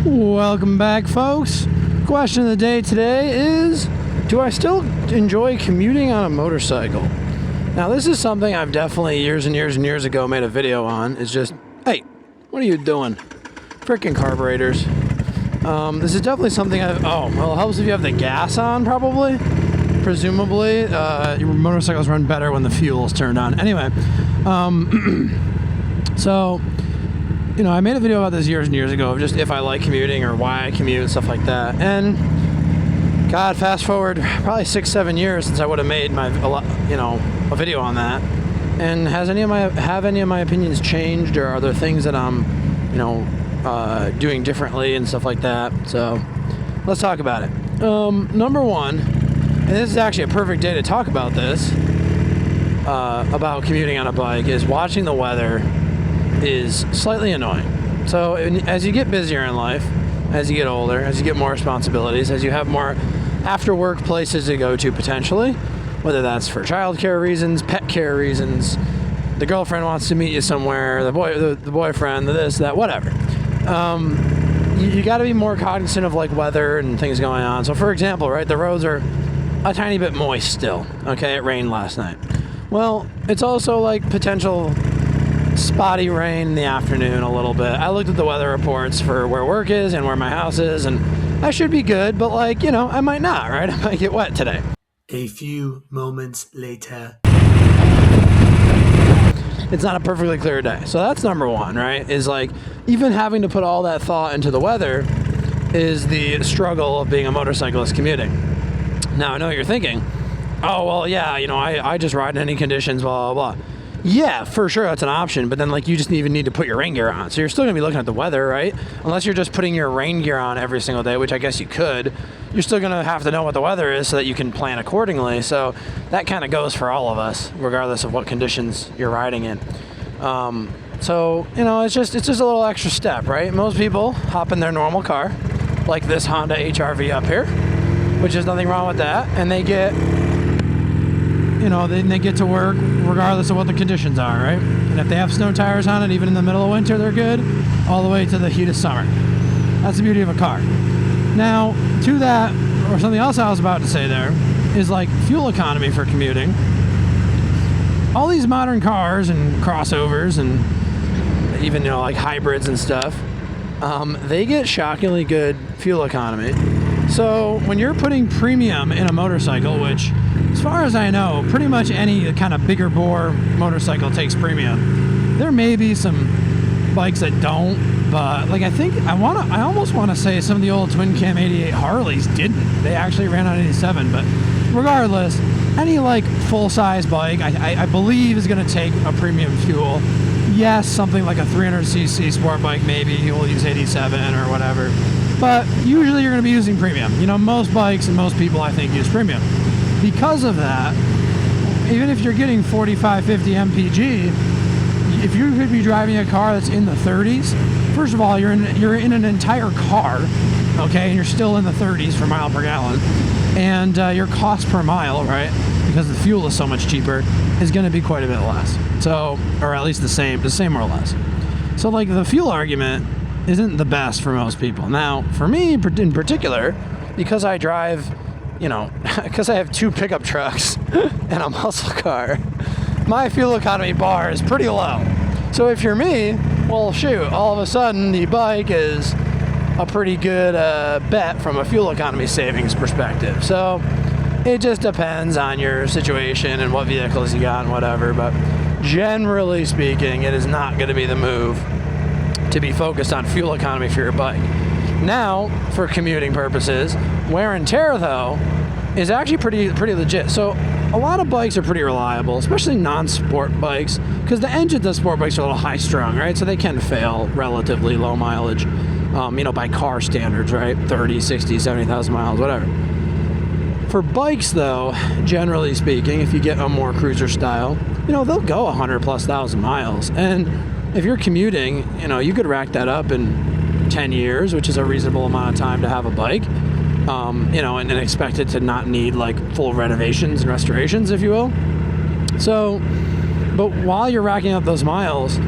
Welcome back, folks. Question of the day today is, do I still enjoy commuting on a motorcycle? Now, this is something I've definitely years and years and years ago made a video on. It's just, hey, what are you doing? Frickin' carburetors. This is definitely something it helps if you have the gas on, probably. Presumably, your motorcycles run better when the fuel is turned on. Anyway, so, you know, I made a video about this years and years ago of just if I like commuting or why I commute and stuff like that. And God, fast forward probably 6-7 years since I would have made a video on that. And have any of my opinions changed, or are there things that I'm, doing differently and stuff like that? So let's talk about it. Number one, and this is actually a perfect day to talk about this, about commuting on a bike, is watching the weather is slightly annoying. So as you get busier in life, as you get older, as you get more responsibilities, as you have more after work places to go to potentially, whether that's for childcare reasons, pet care reasons, the girlfriend wants to meet you somewhere, the boyfriend, the this, that, whatever. You got to be more cognizant of like weather and things going on. So for example, right, the roads are a tiny bit moist still. Okay, it rained last night. Well, it's also like potential spotty rain in the afternoon a little bit. I looked at the weather reports for where work is and where my house is, and I should be good, but I might not, right? I might get wet today. A few moments later. It's not a perfectly clear day. So that's number one, right? Is like, even having to put all that thought into the weather is the struggle of being a motorcyclist commuting. Now, I know what you're thinking, oh, well, yeah, I just ride in any conditions, blah, blah, blah. Yeah, for sure, that's an option, but then you just even need to put your rain gear on. So you're still going to be looking at the weather, right? Unless you're just putting your rain gear on every single day, which I guess you could. You're still going to have to know what the weather is so that you can plan accordingly. So that kind of goes for all of us, regardless of what conditions you're riding in. It's just a little extra step, right? Most people hop in their normal car, like this Honda HR-V up here, which is nothing wrong with that, and they get they get to work regardless of what the conditions are, right? And if they have snow tires on it, even in the middle of winter, they're good, all the way to the heat of summer. That's the beauty of a car. Now, to that, or something else I was about to say there, is like fuel economy for commuting. All these modern cars and crossovers and even, like hybrids and stuff, they get shockingly good fuel economy. So when you're putting premium in a motorcycle, which, as far as I know, pretty much any kind of bigger bore motorcycle takes premium. There may be some bikes that don't, but I almost want to say some of the old twin cam 88 Harleys didn't. They actually ran on 87, but regardless, any full size bike I believe is going to take a premium fuel. Yes, something like a 300cc sport bike maybe will use 87 or whatever, but usually you're going to be using premium. Most bikes and most people I think use premium. Because of that, even if you're getting 45, 50 mpg, if you could be driving a car that's in the 30s, first of all, you're in an entire car, okay, and you're still in the 30s for mile per gallon, and your cost per mile, right, because the fuel is so much cheaper, is going to be quite a bit less. So, or at least the same or less. So, the fuel argument isn't the best for most people. Now, for me in particular, because I drive, because I have 2 pickup trucks and a muscle car, my fuel economy bar is pretty low. So if you're me, well, shoot, all of a sudden the bike is a pretty good bet from a fuel economy savings perspective. So it just depends on your situation and what vehicles you got and whatever, but generally speaking, it is not going to be the move to be focused on fuel economy for your bike. Now, for commuting purposes, wear and tear, though, is actually pretty legit. So a lot of bikes are pretty reliable, especially non-sport bikes, because the engines of sport bikes are a little high-strung, right? So they can fail relatively low mileage, by car standards, right? 30, 60, 70,000 miles, whatever. For bikes, though, generally speaking, if you get a more cruiser style, they'll go 100,000+ miles. And if you're commuting, you could rack that up in 10 years, which is a reasonable amount of time to have a bike, and expect it to not need full renovations and restorations, if you will. So, but while you're racking up those miles,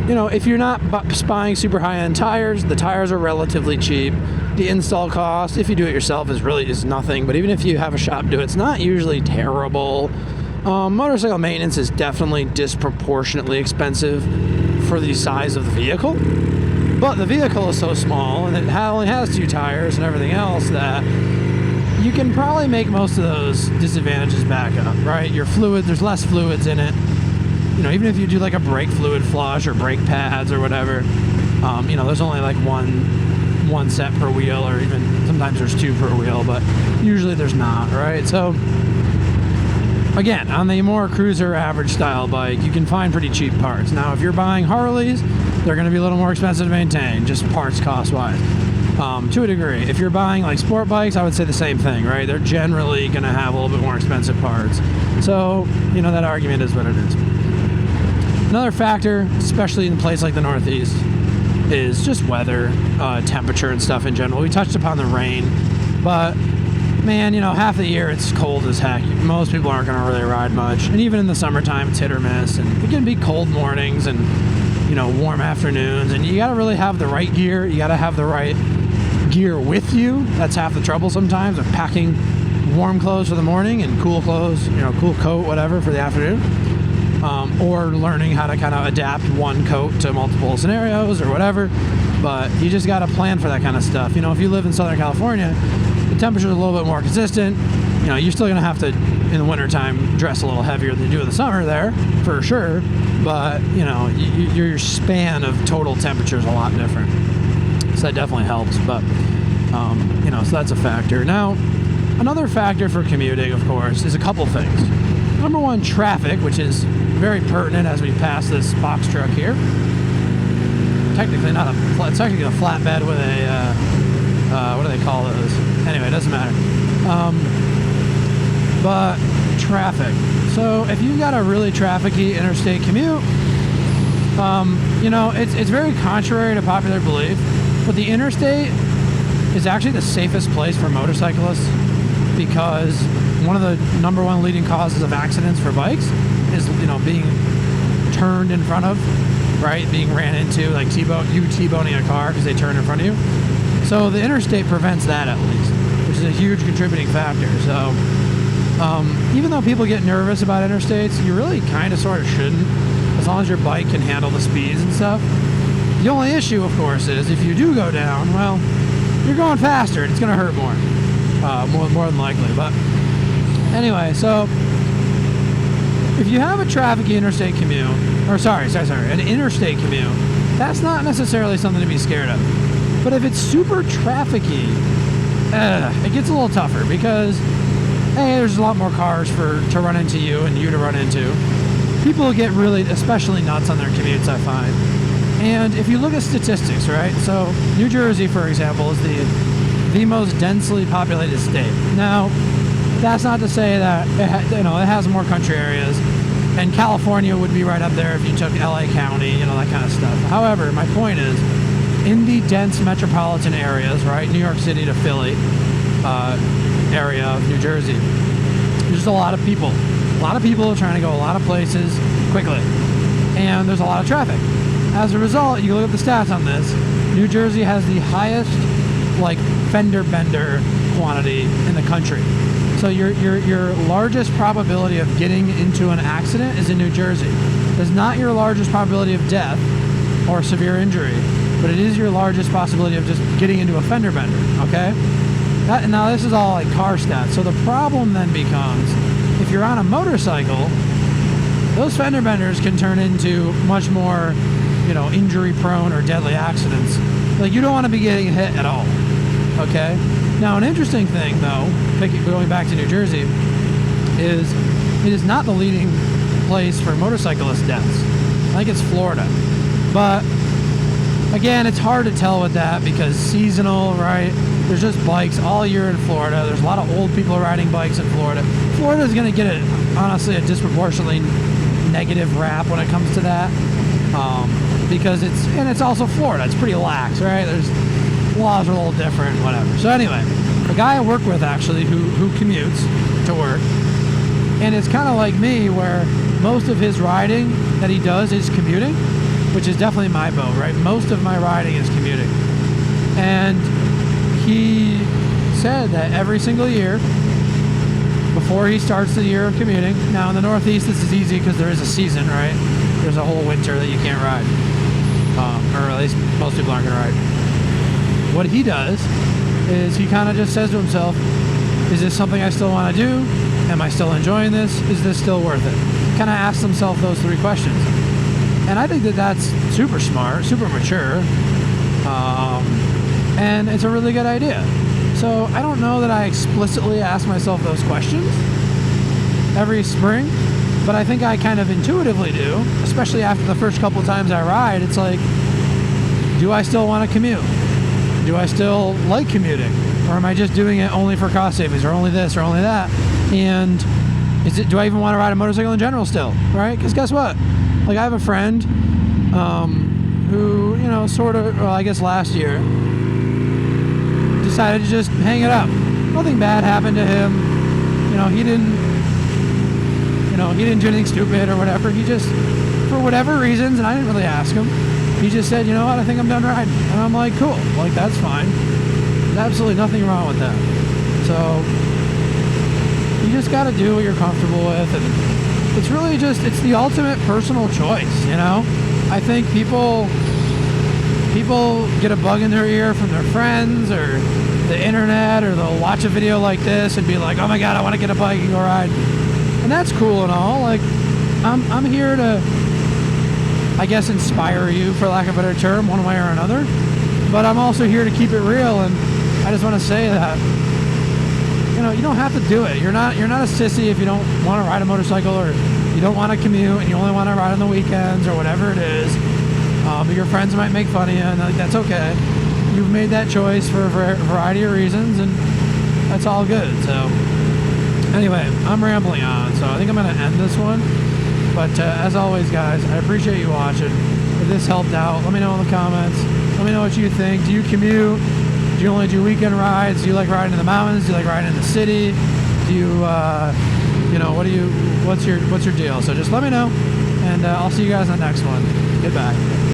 you know, if you're not buying super high-end tires, the tires are relatively cheap. The install cost, if you do it yourself, is nothing. But even if you have a shop do it, it's not usually terrible. Motorcycle maintenance is definitely disproportionately expensive for the size of the vehicle. But the vehicle is so small, and it only has 2 tires and everything else, that you can probably make most of those disadvantages back up, right? Your fluid, there's less fluids in it. You know, even if you do like a brake fluid flush or brake pads or whatever, you know, there's only like one set per wheel, or even sometimes there's 2 per wheel, but usually there's not, right? So again, on the more cruiser average style bike, you can find pretty cheap parts. Now, if you're buying Harleys, they're going to be a little more expensive to maintain, just parts cost wise, to a degree. If you're buying like sport bikes, I would say the same thing, right? They're generally going to have a little bit more expensive parts. So, you know, that argument is what it is. Another factor, especially in a place like the Northeast, is just weather, temperature and stuff in general. We touched upon the rain, but man, you know, half the year it's cold as heck. Most people aren't going to really ride much. And even in the summertime, it's hit or miss. And it can be cold mornings and, you know, warm afternoons. And you got to really have the right gear. You got to have the right gear with you. That's half the trouble sometimes, of packing warm clothes for the morning and cool clothes, you know, cool coat, whatever, for the afternoon. Or learning how to kind of adapt one coat to multiple scenarios or whatever. But you just got to plan for that kind of stuff. You know, if you live in Southern California, the temperature's a little bit more consistent. You know, you're still going to have to, in the wintertime, dress a little heavier than you do in the summer there, for sure. But, you know, your span of total temperature is a lot different. So that definitely helps. But, you know, so that's a factor. Now, another factor for commuting, of course, is a couple things. Number one, traffic, which is very pertinent as we pass this box truck here. Technically it's actually a flatbed with a, what do they call those? Anyway, it doesn't matter. But traffic. So if you've got a really trafficy interstate commute, you know, it's very contrary to popular belief, but the interstate is actually the safest place for motorcyclists, because one of the number one leading causes of accidents for bikes is, you know, being turned in front of, right? Being ran into, like T-boning a car because they turned in front of you. So the interstate prevents that, at least, which is a huge contributing factor. So even though people get nervous about interstates, you really kind of sort of shouldn't, as long as your bike can handle the speeds and stuff. The only issue, of course, is if you do go down, well, you're going faster and it's going to hurt more than likely. But anyway, so if you have a trafficy interstate commute, or an interstate commute, that's not necessarily something to be scared of. But if it's super trafficy, it gets a little tougher, because hey, there's a lot more cars to run into you and you to run into. People get really, especially nuts on their commutes, I find. And if you look at statistics, right? So New Jersey, for example, is the most densely populated state. Now, that's not to say that it has more country areas, and California would be right up there if you took LA County, you know, that kind of stuff. However, my point is, in the dense metropolitan areas, right, New York City to Philly area of New Jersey, there's just a lot of people. A lot of people are trying to go a lot of places quickly, and there's a lot of traffic. As a result, you look at the stats on this, New Jersey has the highest, like, fender bender quantity in the country. So your largest probability of getting into an accident is in New Jersey. It's not your largest probability of death or severe injury, but it is your largest possibility of just getting into a fender bender, okay? Now this is all like car stats. So the problem then becomes, if you're on a motorcycle, those fender benders can turn into much more, you know, injury prone or deadly accidents. Like, you don't want to be getting hit at all, okay? Now, an interesting thing, though, going back to New Jersey, is it is not the leading place for motorcyclist deaths. I think it's Florida. But, again, it's hard to tell with that, because seasonal, right? There's just bikes all year in Florida. There's a lot of old people riding bikes in Florida. Florida is going to get, honestly, a disproportionately negative rap when it comes to that. Because it's also Florida. It's pretty lax, right? There's laws are a little different, whatever. So anyway, a guy I work with, actually, who commutes to work, and it's kind of like me, where most of his riding that he does is commuting. which is definitely my boat, right? Most of my riding is commuting. And he said that every single year, before he starts the year of commuting, now in the Northeast this is easy because there is a season, right? There's a whole winter that you can't ride. Or at least most people aren't going to ride. What he does is he kind of just says to himself, is this something I still want to do? Am I still enjoying this? Is this still worth it? Kind of asks himself those three questions. And I think that that's super smart, super mature, and it's a really good idea. So I don't know that I explicitly ask myself those questions every spring, but I think I kind of intuitively do, especially after the first couple times I ride. It's like, do I still want to commute? Do I still like commuting? Or am I just doing it only for cost savings, or only this or only that? And do I even want to ride a motorcycle in general still, right? Because guess what? Like, I have a friend who, well, I guess last year decided to just hang it up. Nothing bad happened to him. He didn't do anything stupid or whatever. He just, for whatever reasons, and I didn't really ask him, he just said, you know what, I think I'm done riding. And I'm like, cool, like, that's fine. There's absolutely nothing wrong with that. So you just got to do what you're comfortable with, and it's really just, it's the ultimate personal choice, I think people get a bug in their ear from their friends or the internet, or they'll watch a video like this and be like, oh my god, I want to get a bike and go ride. And that's cool and all. Like, I'm here to, I guess, inspire you, for lack of a better term, one way or another. But I'm also here to keep it real, and I just want to say that, you don't have to do it. You're not a sissy if you don't want to ride a motorcycle, or you don't want to commute and you only want to ride on the weekends or whatever it is. Your friends might make fun of you, and that's okay. You've made that choice for a variety of reasons, and that's all good. So anyway, I'm rambling on, so I think I'm going to end this one. But as always, guys, I appreciate you watching. If this helped out, let me know in the comments. Let me know what you think. Do you commute? Do you only do weekend rides? Do you like riding in the mountains? Do you like riding in the city? Do you, what's your deal? So just let me know, and I'll see you guys on the next one. Goodbye.